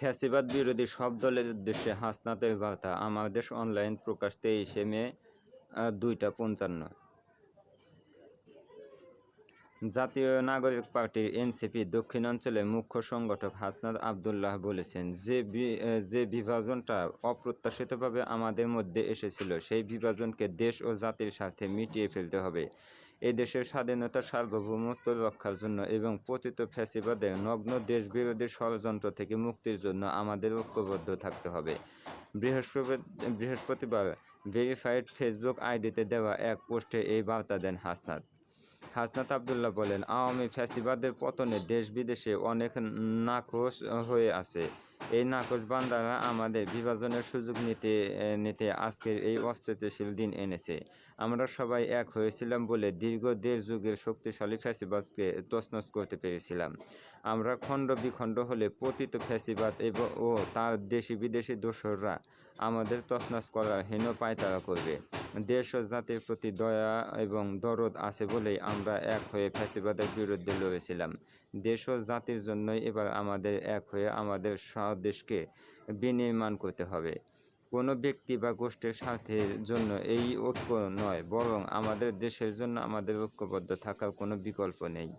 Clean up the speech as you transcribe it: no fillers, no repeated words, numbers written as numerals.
ফ্যাসিবাদ বিরোধী সব দলের উদ্দেশ্যে হাসনাতের বার্তা। আমার দেশ অনলাইন প্রকাশ 23শে মে 2টা 55। জাতীয় নাগরিক পার্টির এনসিপি দক্ষিণাঞ্চলের মুখ্য সংগঠক হাসনাত আবদুল্লাহ বলেছেন, যে বিভাজনটা অপ্রত্যাশিতভাবে আমাদের মধ্যে এসেছিল, সেই বিভাজনকে দেশ ও জাতির স্বার্থে মিটিয়ে ফেলতে হবে। এ দেশের স্বাধীনতা, সার্বভৌমত্ব রক্ষার জন্য এবং পতিত ফ্যাসিবাদের নগ্ন দেশবিরোধী ষড়যন্ত্র থেকে মুক্তির জন্য আমাদের ঐক্যবদ্ধ থাকতে হবে। বৃহস্পতিবার ভেরিফাইড ফেসবুক আইডিতে দেওয়া এক পোস্টে এই বার্তা দেন হাসনাত আবদুল্লাহ বলেন, আওয়ামী ফ্যাসিবাদের পতনে দেশ-বিদেশে অনেক নাখোশ হয়ে আছে। এই নাখোশ বান্দারা আমাদের বিভাজনের সুযোগ নিতে আজকের এই অস্থিতিশীল দিন এনেছে। আমরা সবাই এক হয়েছিলাম বলে দীর্ঘ 1.5 যুগের শক্তিশালী ফ্যাসিবাদকে তছনছ করতে পেরেছিলাম। আমরা খণ্ড-বিখণ্ড হলে পতিত ফ্যাসিবাদ ও তার দেশি-বিদেশি দোসররা আমাদের তছনছ করার হীন পায়তারা করবে। দেশ ও জাতির প্রতি দয়া এবং দরদ আছে বলেই আমরা এক হয়ে ফ্যাসিবাদের বিরুদ্ধে লড়েছিলাম। দেশ ও জাতির জন্যই এবার আমাদের এক হয়ে আমাদের স্বদেশকে বিনির্মাণ করতে হবে। কোনো ব্যক্তি বা গোষ্ঠীর স্বার্থের জন্য এই ঐক্য নয়, বরং আমাদের দেশের জন্য আমাদের ঐক্যবদ্ধ থাকার কোনো বিকল্প নেই।